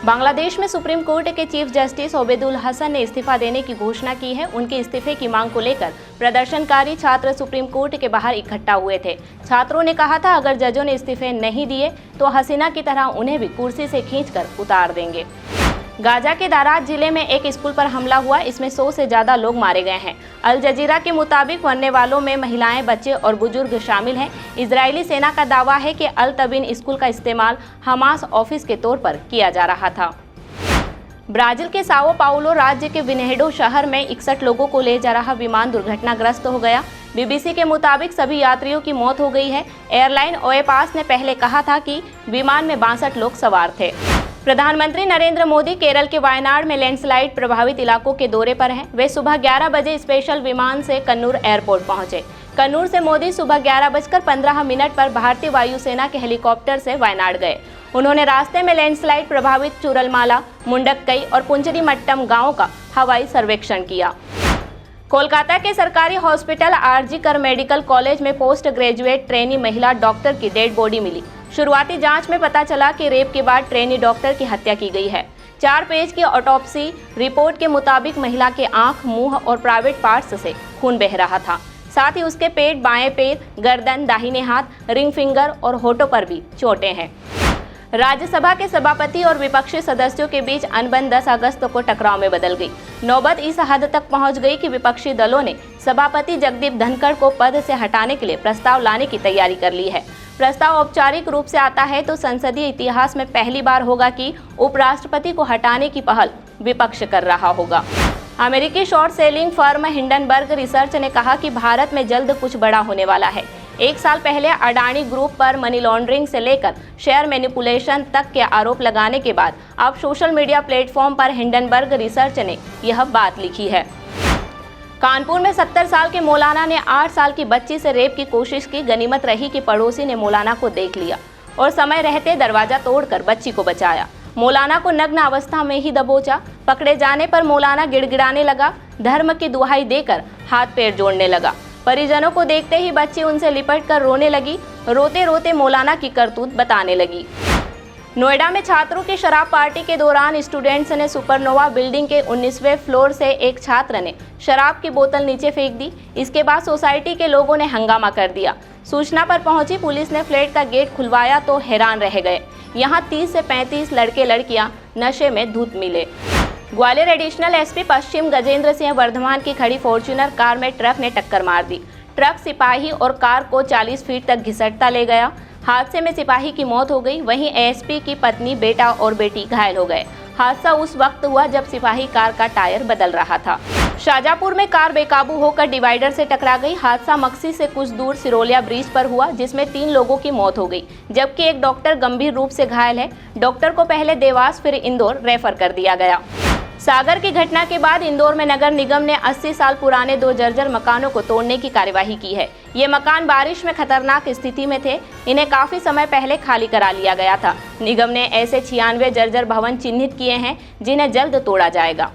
बांग्लादेश में supreme court के chief justice Obaidul Hasan ने इस्तीफा देने की घोषणा की है। उनके इस्तीफे की मांग को लेकर प्रदर्शनकारी छात्र सुप्रीम कोर्ट के बाहर इकट्ठा हुए थे। छात्रों ने कहा था, अगर जजों ने इस्तीफे नहीं दिए तो हसीना की तरह उन्हें भी कुर्सी से खींचकर उतार देंगे। गाजा के दारात जिले में एक स्कूल पर हमला हुआ। इसमें 100 से ज्यादा लोग मारे गए हैं। अल जजीरा के मुताबिक मरने वालों में महिलाएं, बच्चे और बुजुर्ग शामिल हैं। इजरायली सेना का दावा है कि अल तबीन स्कूल का इस्तेमाल हमास ऑफिस के तौर पर किया जा रहा था। ब्राजील के साओ पाउलो राज्य के विनेडो शहर में 61 लोगों को ले जा रहा विमान दुर्घटनाग्रस्त हो गया। बीबीसी के मुताबिक सभी यात्रियों की मौत हो गई है। एयरलाइन ओएपास ने पहले कहा था कि विमान में 62 लोग सवार थे। प्रधानमंत्री नरेंद्र मोदी केरल के वायनाड में लैंडस्लाइड प्रभावित इलाकों के दौरे पर हैं। वे सुबह 11 बजे स्पेशल विमान से कन्नूर एयरपोर्ट पहुंचे। कन्नूर से मोदी सुबह 11:15 पर भारतीय वायुसेना के हेलीकॉप्टर से वायनाड गए। उन्होंने रास्ते में लैंडस्लाइड प्रभावित चूरलमाला, मुंडक्कई और पुंचरीमट्टम गांवों का हवाई सर्वेक्षण किया। कोलकाता के सरकारी हॉस्पिटल आरजी कर मेडिकल कॉलेज में पोस्ट ग्रेजुएट ट्रेनी महिला डॉक्टर की डेड बॉडी मिली। शुरुआती जांच में पता चला कि रेप के बाद ट्रेनी डॉक्टर की हत्या की गई है। 4 पेज की ऑटोप्सी रिपोर्ट के मुताबिक महिला के आंख, मुंह और प्राइवेट पार्ट्स से खून बह रहा था। साथ ही उसके पेट, बाएं पैर, गर्दन, दाहिने हाथ, रिंग फिंगर और होठों पर भी चोटें हैं। राज्यसभा के सभापति और विपक्षी सदस्यों के बीच अनबन 10 अगस्त को टकराव में बदल गई। नौबत इस हद तक पहुंच गई कि विपक्षी दलों ने सभापति जगदीप धनखड़ को पद से हटाने के लिए प्रस्ताव लाने की तैयारी कर ली है। प्रस्ताव औपचारिक रूप से आता है तो संसदीय इतिहास में पहली बार होगा कि उपराष्ट्रपति को हटाने की पहल विपक्ष कर रहा होगा। अमेरिकी short selling firm Hindenburg research ने कहा कि भारत में जल्द कुछ बड़ा होने वाला है। 1 साल पहले अडानी ग्रुप पर मनी लॉन्ड्रिंग से लेकर शेयर मैनिपुलेशन तक के आरोप लगाने के बाद अब सोशल मीडिया प्लेटफॉर्म पर हिंडनबर्ग रिसर्च ने यह बात लिखी है। कानपुर में 70 साल के मौलाना ने 8 साल की बच्ची से रेप की कोशिश की। गनीमत रही कि पड़ोसी ने मौलाना को देख लिया और समय रहते दरवाजा तोड़कर बच्ची को बचाया। मौलाना को नग्न अवस्था में ही दबोचा। पकड़े जाने पर मौलाना गिड़गिड़ाने लगा। धर्म की दुहाई देकर हाथ पैर जोड़ने लगा। परिजनों को देखते ही बच्ची उनसे लिपटकर रोने लगी। रोते रोते मौलाना की करतूत बताने लगी। नोएडा में छात्रों की शराब पार्टी के दौरान स्टूडेंट्स ने सुपरनोवा बिल्डिंग के 19वें फ्लोर से एक छात्र ने शराब की बोतल नीचे फेंक दी। इसके बाद सोसाइटी के लोगों ने हंगामा कर दिया। सूचना पर पहुंची पुलिस ने फ्लैट का गेट खुलवाया तो हैरान रह गए। यहां 30 से 35 लड़के लड़कियां नशे में धुत मिले। ग्वालियर एडिशनल एसपी पश्चिम गजेंद्र सिंह वर्धमान की खड़ी फॉर्च्यूनर कार में ट्रक ने टक्कर मार दी। ट्रक सिपाही और कार को 40 फीट तक घिसटता ले गया। हादसे में सिपाही की मौत हो गई। वहीं एएसपी की पत्नी, बेटा और बेटी घायल हो गए। हादसा उस वक्त हुआ जब सिपाही कार का टायर बदल रहा था। शाहजहांपुर में कार बेकाबू होकर डिवाइडर से टकरा गई। हादसा मक्सी से कुछ दूर सिरोलिया ब्रिज पर हुआ, जिसमें 3 लोगों की मौत हो गई, जबकि एक डॉक्टर गंभीर रूप से घायल है। डॉक्टर को पहले देवास फिर इंदौर रेफर कर दिया गया। सागर की घटना के बाद इंदौर में नगर निगम ने 80 साल पुराने 2 जर्जर मकानों को तोड़ने की कार्यवाही की है। ये मकान बारिश में खतरनाक स्थिति में थे। इन्हें काफी समय पहले खाली करा लिया गया था। निगम ने ऐसे 96 जर्जर भवन चिन्हित किए हैं जिन्हें जल्द तोड़ा जाएगा।